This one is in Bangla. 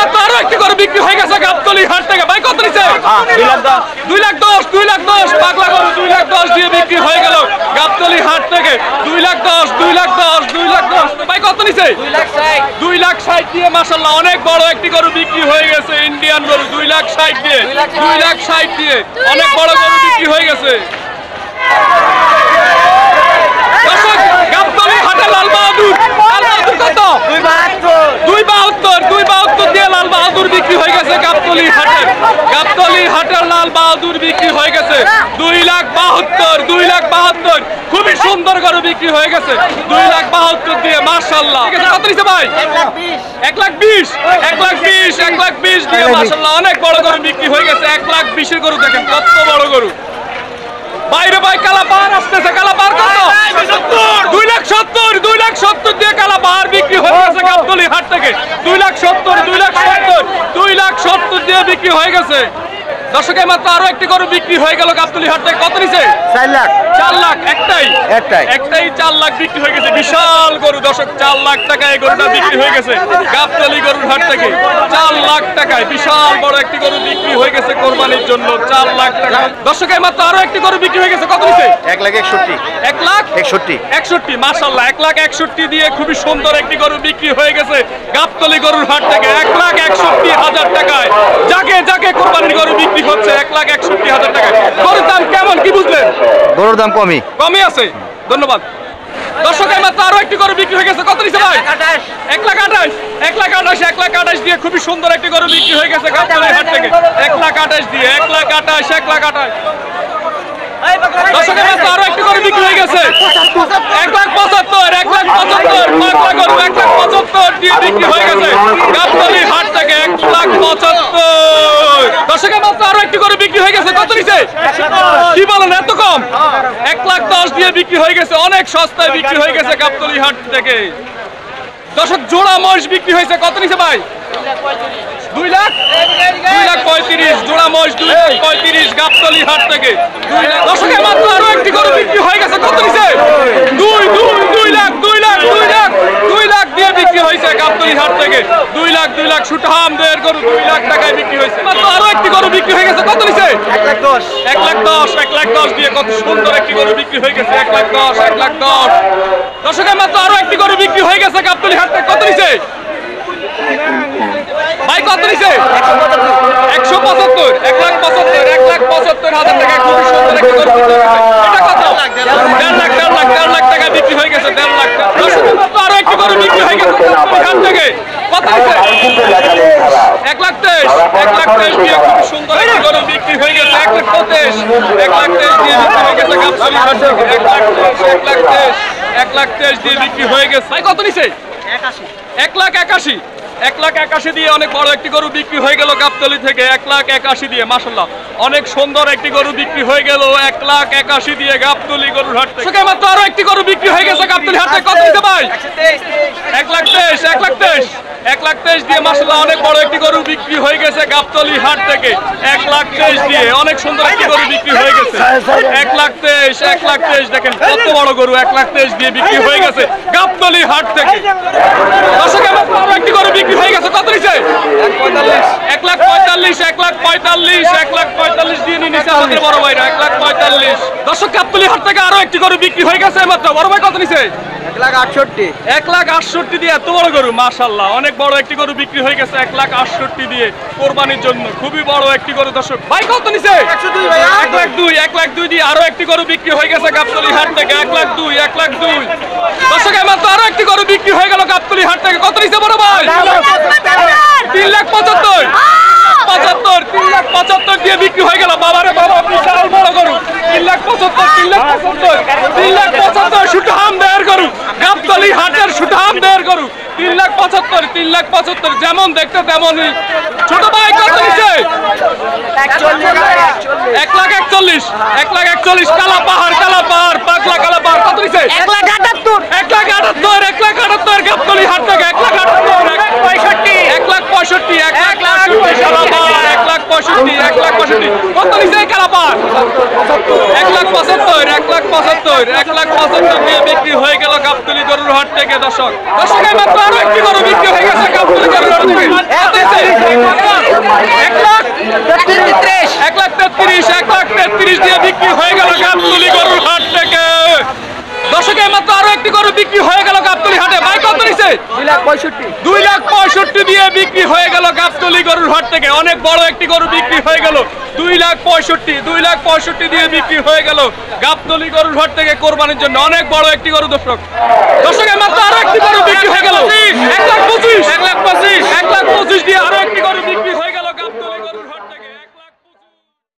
মাত্র আরো একটি গরু বিক্রি হয়ে গেছে গাবতলী হাট থেকে। ভাই কত নিছে? 2,10,000 পাগলা গরু 2,10,000 দিয়ে বিক্রি হয়ে গেল গাবতলী হাট থেকে। 2,10,000 ভাই কত নিছে? 2,60,000 দিয়ে মাশাআল্লাহ অনেক বড় একটি গরু বিক্রি হয়ে গেছে। ইন্ডিয়ান গরু 2,60,000 দিয়ে, 2,60,000 দিয়ে অনেক বড় গরু বিক্রি হয়ে গেছে। গাবতলী হাটে লাল বাহাদুর কত? 2,72 দিয়ে লাল বাহাদুর বিক্রি হয়ে গেছে গাবতলী হাটে। গাবতলী হাটের লাল বাহাদুর বিক্রি হয়ে গেছে 2,72 খুবই সুন্দর গরু বিক্রি হয়ে গেছে 2,72 দিয়ে মাশাআল্লাহ। কত নিছে ভাই? 1,20,000 দিয়ে মাশাআল্লাহ অনেক বড় গরু বিক্রি হয়ে গেছে। 1,20,000 গরু দেখেন কত বড় গরু। বাইরে ভাই কালাপাহাড় আসতেছে। কালাপাহাড় কত? 2,70,000 দিয়ে কালাপাহাড় বিক্রি হয়ে গেছে গাবতলী হাট থেকে। 2,70,000 দিয়ে বিক্রি হয়ে গেছে। দর্শকের মাত্র আরো একটি গরু বিক্রি হয়ে গেল গাবতলী হাট থেকে। কত নিছে? 4 লাখ। একটাই 4 লাখ বিক্রি হয়ে গেছে। বিশাল গরু দর্শক, 4 লাখ টাকায় এই গরুটা বিক্রি হয়ে গেছে গাবতলী গরুর হাট থেকে। 4 লাখ টাকায় বিশাল বড় একটি গরু বিক্রি হয়ে গেছে কোরবানির জন্য। 4 লাখ টাকা। দর্শকের মাত্র আরো একটি গরু বিক্রি হয়ে গেছে। কত নিছে? 1,61,000 মাশাআল্লাহ। 1,61,000 দিয়ে খুবই সুন্দর একটি গরু বিক্রি হয়ে গেছে গাবতলী গরুর হাট থেকে। 1,61,000 টাকায় জাগে কোরবানির গরু বিক্রি হচ্ছে 1,61,000 টাকায়। গরুর দাম কেমন কি বুঝলেন? গরুর দাম কমই আছে। ধন্যবাদ। দর্শকের মাত্র আরো একটি গরু বিক্রি হয়ে গেছে। কত নিছে ভাই? 1,28,000 দিয়ে খুবই সুন্দর একটি গরু বিক্রি হয়ে গেছে গাবতলী হাট থেকে। 1,28,000 দিয়ে 1,28,000 দর্শকের মাত্র আরো একটি গরু বিক্রি হয়ে গেছে 1,75,000 পাগলা গরু 1,75,000 দিয়ে বিক্রি হয়ে গেছে গাবতলী হাট থেকে। 1,75,000 দর্শকের মাত্র আরো একটি গরু বিক্রি হয়ে গেছে। কত নিছে? কি বলেন এত কম? 1,10,000 দিয়ে বিক্রি হয়ে গেছে। অনেক সস্তায় বিক্রি হয়ে গেছে গাবতলী হাট থেকে। দর্শক জোড়া মহিষ বিক্রি হয়েছে। কত নিছে ভাই? 2,35,000 জোড়া মহিষ 2,35,000 গাবতলী হাট থেকে। দর্শকের মাত্র আরো একটি গরু বিক্রি হয়ে গেছে। কত নিছে? 2 লাখ দিয়ে বিক্রি হয়েছে গাবতলী হাট থেকে। 2 লাখ সুঠাম দের গরু 2 লাখ টাকায় বিক্রি হয়েছে। মাত্র আরো একটি গরু বিক্রি হয়ে গেছে। কত নিছে? 1,10,000 দিয়ে কত সুন্দর একটি গরু বিক্রি হয়ে গেছে। 1,10,000 দর্শকের মাত্র আরো একটি গরু বিক্রি হয়ে গেছে গাবতলী হাট থেকে। কত নিছে ভাই? কত নিছে? 1,75,000 1,75,000 টাকা খুবই সুন্দর একটি গরু। এটা কত? 1,50,000 টাকা বিক্রি হয়ে গেছে। 1,50,000 টাকা। দর্শকের মাত্র আরো একটি গরু বিক্রি হয়ে গেছে গাবতলী হাট থেকে। কত নিছে? 1,23,000 দিয়ে খুবই সুন্দর একটি গরু বিক্রি হয়ে গেছে। 1,23,000 দিয়ে বিক্রি হয়ে গেছে গাবতলী হাট থেকে। 1,23,000 দিয়ে বিক্রি হয়ে গেছে। ভাই কত নিছে? 1,81,000 দিয়ে অনেক বড় একটি গরু বিক্রি হয়ে গেল গাবতলী থেকে। 1,81,000 দিয়ে মাশাআল্লাহ অনেক সুন্দর একটি গরু বিক্রি হয়ে গেল 1,81,000 দিয়ে গাবতলী গরুর হাট থেকে। মাত্র আরো একটি গরু বিক্রি হয়ে গেছে গাবতলী হাট থেকে। কত নিছে ভাই? 1,23,000 দিয়ে মাশাআল্লাহ অনেক বড় একটি গরু বিক্রি হয়ে গেছে গাবতলী হাট থেকে। 1,23,000 দিয়ে অনেক সুন্দর একটি গরু বিক্রি হয়ে গেছে। 1,23,000 দেখেন কত বড় গরু 1,23,000 দিয়ে বিক্রি হয়ে গেছে গাবতলী হাট থেকে। দর্শকের মাত্র আরো একটি গরু বিক্রি হয়ে গেছে। কত নিছে? 1,45,000 দিয়ে নিছে আমাদের বড় ভাইরা। 1,45,000 দর্শক গাবতলী হাট থেকে আরো একটি গরু বিক্রি হয়ে গেছে মাত্র। বড় ভাই কত নিছে? 1,68,000 দিয়ে এত বড় গরু মাশাআল্লাহ অনেক বড় একটি গরু বিক্রি হয়ে গেছে 1,68,000 দিয়ে কোরবানির জন্য। খুবই বড় একটি গরু। দর্শক ভাই কত নিছে? 1,02,000 দিয়ে আরো একটি গরু বিক্রি হয়ে গেছে গাবতলী হাট থেকে। 1,02,000 দর্শকের মাত্র আরো একটি গরু বিক্রি হয়ে গেল গাবতলী হাট থেকে। কত নিছে বড় ভাই? 3,75,000 দিয়ে বিক্রি হয়ে গেল। বাবারে বাবা বিশাল বড় গরু 3,75,000 সুঠাম দেয়ের গরু গাবতলী হাটের সুঠাম দেয়ের গরু 3,75,000 যেমন দেখতে তেমনই। ছোট ভাই কত নিছে? 1,41,000 কালাপাহাড় পাগলা কালাপাহাড় কত নিছে? 1,78,000 গাবতলী হাট থেকে। 1,65,000 কত নিছে কালাপাহাড়? 1,75,000 দিয়ে বিক্রি হয়ে গেল গাবতলী গরুর হাট থেকে। দর্শকের মাত্র আরো একটি গরু বিক্রি হয়ে গেছে গাবতলী গরুর হাট থেকে। 2,65,000 দিয়ে বিক্রি হয়ে গেল গাবতলী গরুর হাট থেকে। অনেক বড় একটি গরু বিক্রি হয়ে গেল 2,65,000 দিয়ে বিক্রি হয়ে গেল গাবতলী গরুর হাট থেকে কোরবানির জন্য। অনেক বড় একটি গরু দর্শক। দর্শক মাত্র আরো একটি গরু বিক্রি হয়ে গেল 1,25,000